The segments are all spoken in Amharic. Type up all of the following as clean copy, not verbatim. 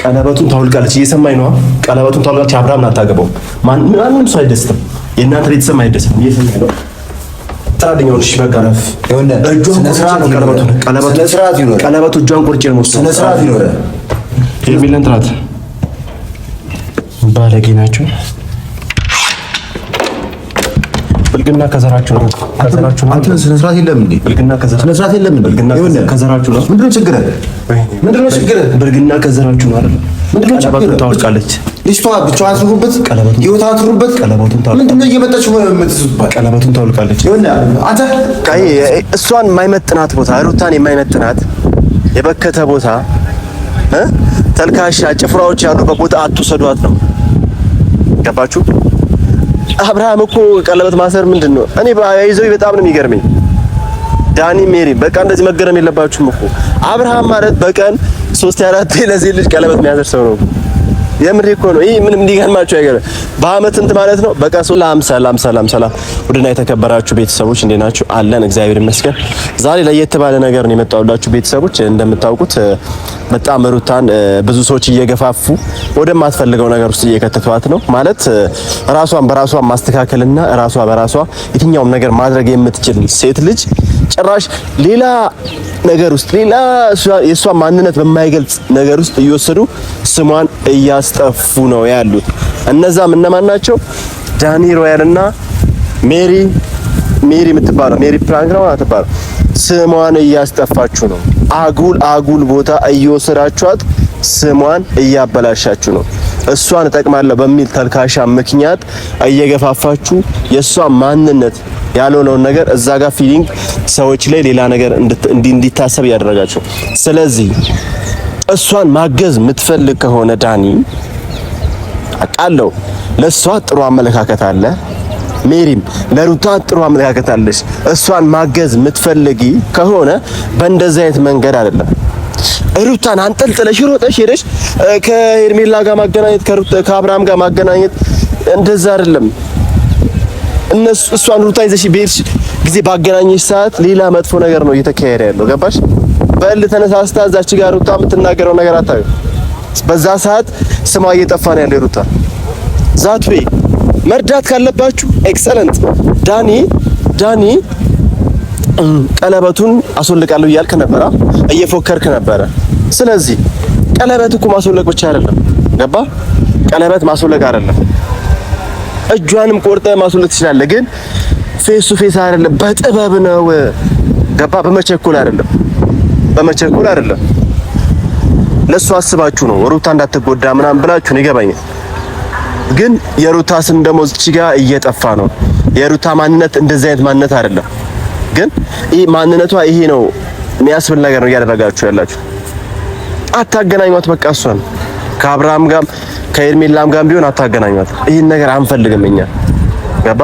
ቀለበቱን ታውልቃለች። እየሰማኝ ነው። ቀለበቱን ታውልቃለች። አብርሃምን አታገባው። ማንም ሰው አይደስትም። የእናንተ ቤተሰብ አይደስትም። እየሰማኝ ነው። ታዲያው እሺ በቃ ረፍ ይሆነ እጇን ቀለበቱ እጇን ቆርጬ ነው ስነ ስርዓት ይኖረ የሚለን ጥራት ባለጌ ናቸው። ብልግና ከዘራችሁ ነው። አንተ ስነ ስርዓት የለም እንዴ? ብልግና ከዘራችሁ ስነ ስርዓት የለም እንዴ? ብልግና ከዘራችሁ ነው። ምንድነው ችግር? ብልግና ከዘራችሁ ነው አይደል? ምንድነው ችግር? ታወርቃለች ልጅቷ ብቻዋን ትሩበት ቀለበቱን ይወታ ትሩበት ቀለበቱን ታወርቃለች። ምንድነው እየመጣችሁ የምትዝባት? ቀለበቱን ታወርቃለች። አንተ ካይ እሷን የማይመጥናት ቦታ ሩታን የማይመጥናት የበከተ ቦታ ተልካሻ ጭፍራዎች ያሉበት ቦታ አትወሰዷት ነው። ገባችሁ? አብርሃም እኮ ቀለበት ማሰር ምንድነው? እኔ ባይዘው በጣም ነው የሚገርመኝ። ዳኒ ሜሪ በቃ እንደዚህ መገረም የለባችሁም እኮ። አብርሃም ማለት በቀን 3-4 ለዚህ ልጅ ቀለበት የሚያደርስ ሰው ነው። የምሬ እኮ ነው። ይሄ ምንም እንዲገርማችሁ አይገርም። በአመት እንት ማለት ነው። በቃ ሰላም ውድና የተከበራችሁ ቤተሰቦች እንዴት ናችሁ? አለን እግዚአብሔር ይመስገን። ዛሬ ለየት ባለ ነገር ነው የመጣሁላችሁ ቤተሰቦች። እንደምታውቁት በጣም ሩታን ብዙ ሰዎች እየገፋፉ ወደማትፈልገው ነገር ውስጥ እየከተቷት ነው። ማለት ራሷን በራሷ ማስተካከልና ራሷ በራሷ የትኛውም ነገር ማድረግ የምትችል ሴት ልጅ ጭራሽ ሌላ ነገር ውስጥ ሌላ የሷ ማንነት በማይገልጽ ነገር ውስጥ እየወሰዱ ስሟን እያስጠፉ ነው ያሉት። እነዛም እነማን ናቸው? ዳኒ ሮያል እና ሜሪ የምትባለው ሜሪ ፕራንክ ነው አትባለው። ስሟን እያስጠፋችሁ ነው። አጉል ቦታ እየወሰዳችኋት ስሟን እያበላሻችሁ ነው። እሷን እጠቅማለሁ በሚል ተልካሻ ምክንያት እየገፋፋችሁ የሷ ማንነት ያልሆነውን ነገር እዛ ጋር ፊሊንግ ሰዎች ላይ ሌላ ነገር እንዲታሰብ ያደረጋቸው። ስለዚህ እሷን ማገዝ የምትፈልግ ከሆነ ዳኒ አቃለው ለሷ ጥሩ አመለካከት አለ። ሜሪም ለሩታ ጥሩ አመለካከት አለሽ። እሷን ማገዝ የምትፈልጊ ከሆነ በእንደዚህ አይነት መንገድ አይደለም። ሩታን አንጠልጥለሽ ሮጠሽ ሄደሽ ከሄርሜላ ጋር ማገናኘት ከአብርሃም ጋር ማገናኘት እንደዛ አይደለም። እሷን ሩታ ይዘሽ ቤርሽ ጊዜ ባገናኘሽ ሰዓት ሌላ መጥፎ ነገር ነው እየተካሄደ ያለው። ገባሽ? በል ተነሳስታ እዛች ጋር ሩታ የምትናገረው ነገር አታዩ። በዛ ሰዓት ስሟ እየጠፋ ነው ያለው ሩታ። ዛት ወይ መርዳት ካለባችሁ ኤክሰለንት ዳኒ ቀለበቱን አስወልቃለሁ እያልክ ነበር፣ እየፎከርክ ነበረ። ስለዚህ ቀለበት እኮ ማስወለቅ ብቻ አይደለም። ገባ? ቀለበት ማስወለቅ አይደለም። እጇንም ቆርጠ ማስወለቅ ትችላለህ፣ ግን ፌስ ቱ ፌስ አይደለም፣ በጥበብ ነው። ገባ? በመቸኮል አይደለም። ለሱ አስባችሁ ነው ሩታ እንዳትጎዳ ምናምን ብላችሁ ነው ይገባኛል። ግን የሩታ ስም ደግሞ እዚህ ጋር እየጠፋ ነው። የሩታ ማንነት እንደዚህ አይነት ማንነት አይደለም። ግን ይሄ ማንነቷ ይሄ ነው የሚያስብል ነገር ነው እያደረጋችሁ ያላችሁ። አታገናኟት በቃ እሷን ከአብርሃም ጋር ከኤርሜላም ጋር ቢሆን አታገናኟት። ይሄን ነገር አንፈልግም እኛ። ገባ?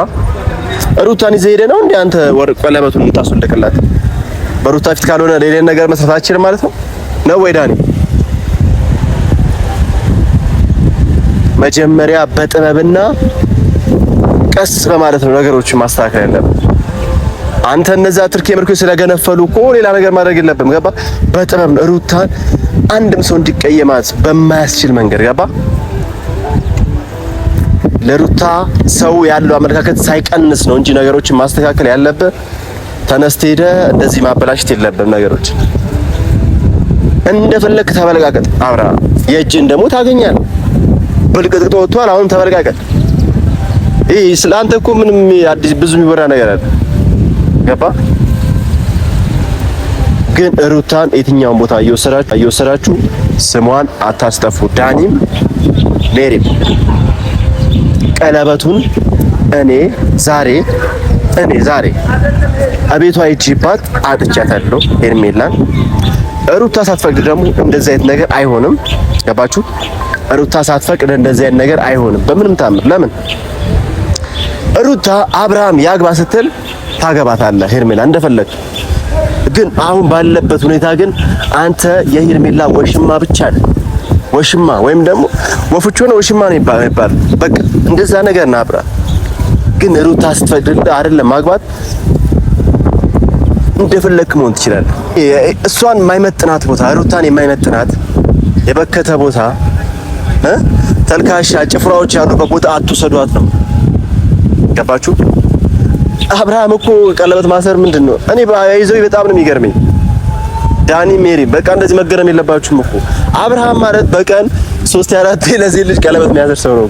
ሩታን ይዘህ ሄደህ ነው እንዴ አንተ ቀለበቱን የምታስወልቅላት? በሩታ ፊት ካልሆነ ሌላ ነገር መስራት አትችልም ማለት ነው ወይ ዳኒ? መጀመሪያ በጥበብና ቀስ በማለት ነው ነገሮችን ማስተካከል ያለብን። አንተ እነዛ ትርኬ ምርኮች ስለገነፈሉ እኮ ሌላ ነገር ማድረግ የለብም። ገባ? በጥበብ ነው ሩታን አንድም ሰው እንዲቀየማት በማያስችል መንገድ። ገባ? ለሩታ ሰው ያለው አመለካከት ሳይቀንስ ነው እንጂ ነገሮችን ማስተካከል ያለብህ። ተነስተህ ሄደህ እንደዚህ ማበላሽት የለብህም። ነገሮች እንደፈለክ ተበለቃቀጥ። አብርሃም የእጅን ደግሞ ታገኛለህ። ብልቅጥቅጥ ወጥቷል። አሁን ተበለቃቀጥ። ይሄ ስላንተ እኮ ምንም አዲስ ብዙ የሚወራ ነገር አለ። ገባ? ግን ሩታን የትኛውን ቦታ እየወሰዳችሁ ስሟን አታስጠፉ። ዳኒም ሜሪም ቀለበቱን እኔ ዛሬ አቤቷ አይቺባት አጥቻታለሁ ሄርሜላን። ሩታ ሳትፈቅድ ደግሞ እንደዚህ አይነት ነገር አይሆንም። ገባችሁ? ሩታ ሳትፈቅድ እንደዚህ አይነት ነገር አይሆንም በምንም ታምር። ለምን ሩታ አብርሃም ያግባ ስትል ታገባታለህ ሄርሜላ እንደፈለግ። ግን አሁን ባለበት ሁኔታ ግን አንተ የሄርሜላ ወሽማ ብቻ ነህ። ወሽማ ወይም ደግሞ ወፍቾ ነው ወሽማ ነው ይባላል። በቃ እንደዛ ነገር ነው አብርሃም። ግን ሩታ ስትፈቅድ አይደለም ማግባት እንደፈለክ መሆን ትችላለህ። እሷን የማይመጥናት ቦታ ሩታን የማይመጥናት የበከተ ቦታ ተልካሻ ጭፍራዎች ያሉበት ቦታ አትውሰዷት ነው። ገባችሁ? አብርሃም እኮ ቀለበት ማሰር ምንድነው? እኔ ባይዘው በጣም ነው የሚገርመኝ። ዳኒ ሜሪ በቃ እንደዚህ መገረም የለባችሁም እኮ። አብርሃም ማለት በቀን 3-4 ለዚህ ልጅ ቀለበት የሚያሰር ሰው ነው።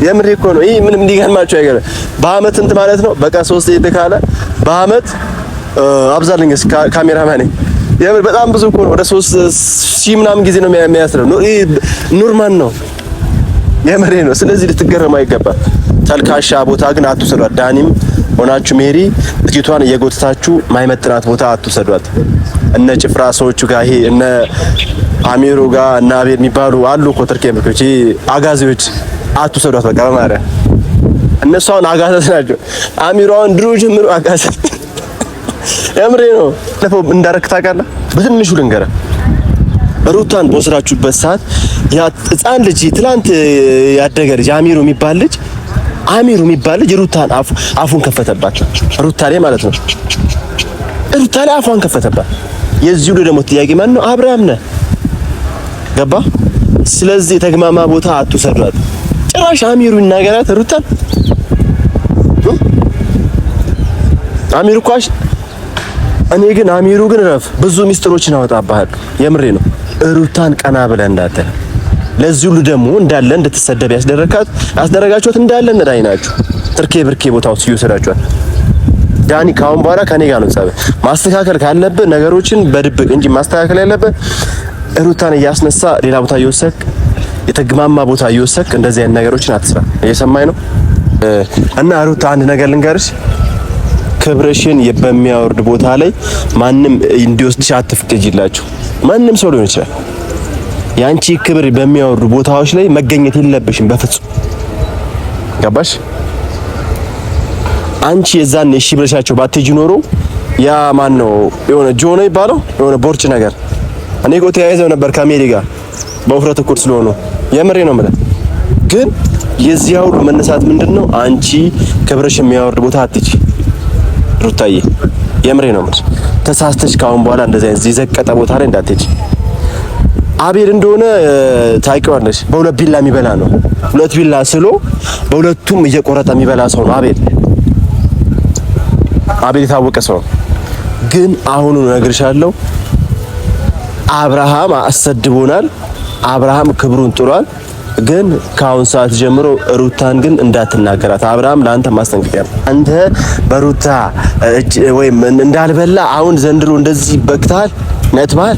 የምሬ እኮ ነው። ይሄ ምንም እንዲገርማችሁ አይገርም። በአመት እንት ማለት ነው በቃ 3 ካለ በአመት አብዛልኝ ካሜራማን የምር በጣም ብዙ እኮ ነው። ወደ 3000 ምናምን ጊዜ ነው የሚያስረው። ኑርማን ነው። የምሬ ነው። ስለዚህ ልትገረሙ አይገባም። ተልካሻ ቦታ ግን አትውሰዷት። ዳኒም ሆናችሁ ሜሪ ልጅቷን እየጎተታችሁ ማይመጥናት ቦታ አትውሰዷት። እነ ጭፍራ ሰዎቹ ጋር ይሄ እነ አሚሮ ጋር እና አቤል የሚባሉ አሉ እኮ ትርኬ ምርኮች አጋዚዎች አትውሰዷት። በቃ በማርያም እነሱ አሁን አጋዘት ናቸው። አሚሮውን ድሮ ጀምሮ አጋዘት የምሬ ነው። ለፈው እንዳረክ ታውቃለህ። በትንሹ ልንገርህ ሩታን በወሰዳችሁበት ሰዓት ያ ህፃን ልጅ ትላንት ያደገ ልጅ አሚሮ የሚባል ልጅ ሩታን አፉን ከፈተባት። ሩታ ላይ ማለት ነው። ሩታ ላይ አፏን ከፈተባት። የዚህ ሁሉ ደግሞ ጥያቄ ማን ነው? አብርሃም ነህ። ገባ? ስለዚህ የተግማማ ቦታ አትውሰዷት። ጭራሽ አሚሩ ይናገራት ሩታን አሚሩ ኳሽ እኔ ግን አሚሩ ግን ረፍ ብዙ ሚስጥሮችን አወጣባሃል። የምሬ ነው። ሩታን ቀና ብለህ እንዳትል። ለዚህ ሁሉ ደግሞ እንዳለ እንድትሰደብ ያስደረጋችሁት እንዳለ እንዳይ ናችሁ። ትርኬ ብርኬ ቦታው ሲወሰዳችኋል። ዳኒ ካሁን በኋላ ከኔ ጋር ነው ጸብ። ማስተካከል ካለብህ ነገሮችን በድብቅ እንጂ ማስተካከል ያለብህ ሩታን እያስነሳ ሌላ ቦታ እየወሰድክ የተግማማ ቦታ እየወሰድክ እንደዚህ አይነት ነገሮችን አትስራ። እየሰማኝ ነው? እና ሩታ አንድ ነገር ልንገርሽ፣ ክብርሽን በሚያወርድ ቦታ ላይ ማንም እንዲወስድሽ አትፍቀጂላችሁ። ማንም ሰው ሊሆን ይችላል። ያንቺ ክብር በሚያወርዱ ቦታዎች ላይ መገኘት የለብሽም በፍጹም። ገባሽ? አንቺ የዛን እሺ ብለሻቸው ባትጂ ኖሮ ያ ማን ነው የሆነ ጆኖ ይባለው የሆነ ቦርጭ ነገር እኔ እኮ ተያይዘው ነበር ከሜሪ ጋር በውፍረት እኩል ስለሆኑ። የምሬ ነው ማለት ግን የዚህ ሁሉ መነሳት ምንድነው? አንቺ ክብርሽን የሚያወርድ ቦታ አትጂ ሩታዬ። የምሬ ነው ማለት ተሳስተሽ ካሁን በኋላ እንደዚህ አይነት የዘቀጠ ቦታ ላይ እንዳትሄጂ። አቤል እንደሆነ ታውቂዋለሽ፣ በሁለት ቢላ የሚበላ ነው። ሁለት ቢላ ስሎ በሁለቱም እየቆረጠ የሚበላ ሰው ነው አቤል። አቤል የታወቀ ሰው ግን አሁኑ እነግርሻለሁ፣ አብርሃም አሰድቦናል። አብርሃም ክብሩን ጥሏል። ግን ከአሁን ሰዓት ጀምሮ ሩታን ግን እንዳትናገራት። አብርሃም ለአንተ ማስጠንቀቂያ ነው። አንተ በሩታ ወይም እንዳልበላ አሁን ዘንድሮ እንደዚህ በክታል ነጥባል።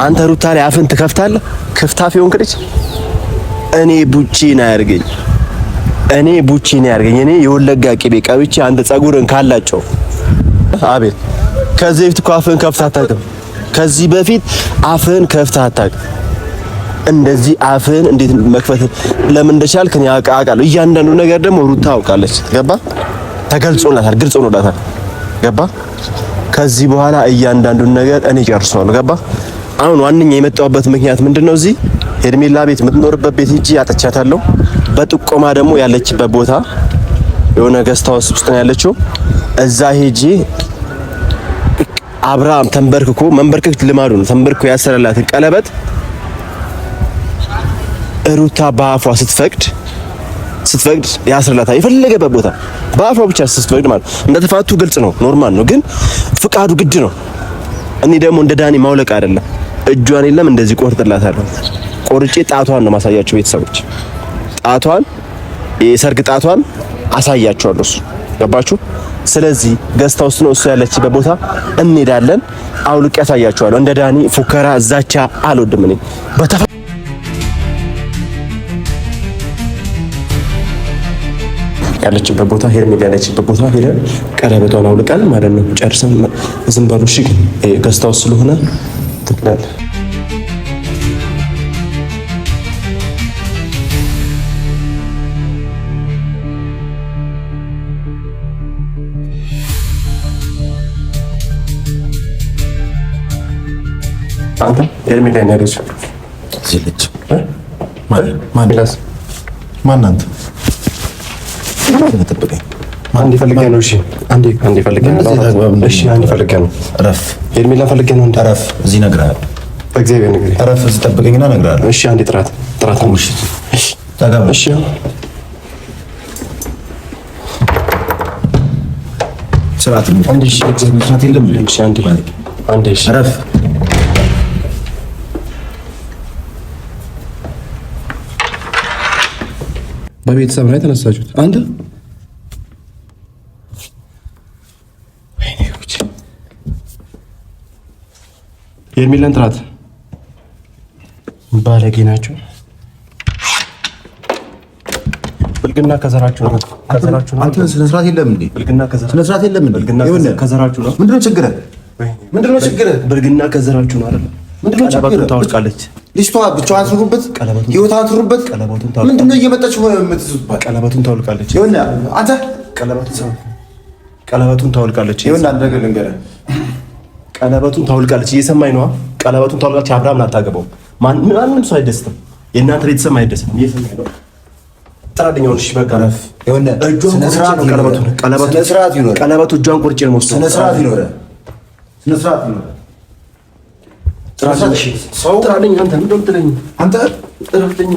አንተ ሩታ ላይ አፍን ትከፍታለህ። ክፍታፍ ይሆን ክልች እኔ ቡቺና ያርገኝ እኔ የወለጋ ቅቤ ቀብቼ አንተ ጸጉርን ካላቸው አቤል ከዚህ በፊት አፍን ከፍተህ አታውቅም። ከዚህ በፊት አፍን ከፍተህ አታውቅም። እንደዚህ አፍን እንዴት መክፈት ለምን እንደቻልክ እኔ አውቃለሁ። እያንዳንዱ ነገር ደግሞ ሩታ አውቃለች። ገባ? ተገልጾላታል፣ ግልጽ ሆኖላታል። ገባ? ከዚህ በኋላ እያንዳንዱን ነገር እኔ ጨርሰዋለሁ። ገባ? አሁን ዋንኛ የመጣሁበት ምክንያት ምንድነው? እዚህ ሄርሜላ ቤት የምትኖርበት ቤት ሂጂ አጥቻታለሁ። በጥቆማ ደግሞ ያለችበት ቦታ የሆነ ገስት ሃውስ ውስጥ ነው ያለችው። እዛ ሄጂ አብርሃም መንበርከክ ልማዱ ነው። ተንበርክኮ ያሰረላት ቀለበት ሩታ በአፏ ስትፈቅድ ያስረላታል። የፈለገበት ቦታ በአፏ ብቻ ስትፈቅድ ማለት እንደተፋቱ ግልጽ ነው፣ ኖርማል ነው። ግን ፍቃዱ ግድ ነው። እኔ ደግሞ እንደ ዳኒ ማውለቅ አይደለም። እጇን የለም እንደዚህ ቆርጥላታለሁ። ቆርጬ ጣቷን ነው ማሳያቸው ቤተሰቦች። ጣቷን የሰርግ ጣቷን አሳያቸዋለሁ። እሱ ገባችሁ? ስለዚህ ገስት ሃውስ ነው እሱ ያለችበት ቦታ እንሄዳለን። አውልቄ ያሳያቸዋለሁ። እንደ ዳኒ ፉከራ ዛቻ አልወድም እኔ ያለችበት ቦታ ሄርሜላ ያለችበት ቦታ ሄደን ቀለበቷን አውልቀን ማለት ነው ጨርሰን ዝም በሉ እሺ። ግን ገስት ሃውስ ስለሆነ ትክላል። አንተ ሄርሜላ ያለችው ዝልጭ ማን አንተ አንዴ ፈልገህ ነው። እሺ አንዴ ፈልገህ ነው። እሺ አንዴ ፈልገህ ነው። ረፍ ሄርሜላ ፈልጌ ነው። ረፍ እዚህ እነግርሃለሁ። በእግዚአብሔር ነገር ረፍ እዚህ ጠብቀኝና እነግርሃለሁ። እሺ አንዴ ጥራት እሺ ተጋባ። እሺ ስርዓት ነው። አንዴ እሺ ስርዓት የለም። እሺ አንዴ እሺ ረፍ በቤተሰብ ላይ ተነሳችሁት አንተ ሄርሜላን ጥራት። ባለጌ ናቸው። ብልግና ከዘራችሁ ነው። አንተ ስነ ስርዓት የለም እንዴ? ብልግና ከዘራችሁ ስነ ስርዓት የለም እንዴ? ብልግና ከዘራችሁ ነው። ምንድነው ችግርህ? ብልግና ከዘራችሁ ነው አይደል? ምንድነው ችግርህ? ታወቃለች። ልጅቷ ብቻዋን ትሩበት፣ ህይወቷን ትሩበት። ምንድነው እየመጣች የምትዙባት? ቀለበቱን ታወልቃለች። ይኸውና አንተ ቀለበቱን ታወልቃለች። ይኸውና አንድ ነገር ልንገርህ፣ ቀለበቱን ታወልቃለች። እየሰማኝ ነው። ቀለበቱን ታወልቃለች። አብርሃምን አታገባውም። ማንም ሰው አይደስትም። የእናንተ ቤተሰብ አይደስትም። እየሰማኝ ነው። ጥራደኛውን እሺ በቃ ረፍ። ይኸውና ስነ ስርዓት ቀለበቱ እጇን ቁርጭ ነው። ስነ ስርዓት ይኖረ ጥራደኛ አንተ ምንድን ነው የምትለኝ? አንተ ጥራደኛ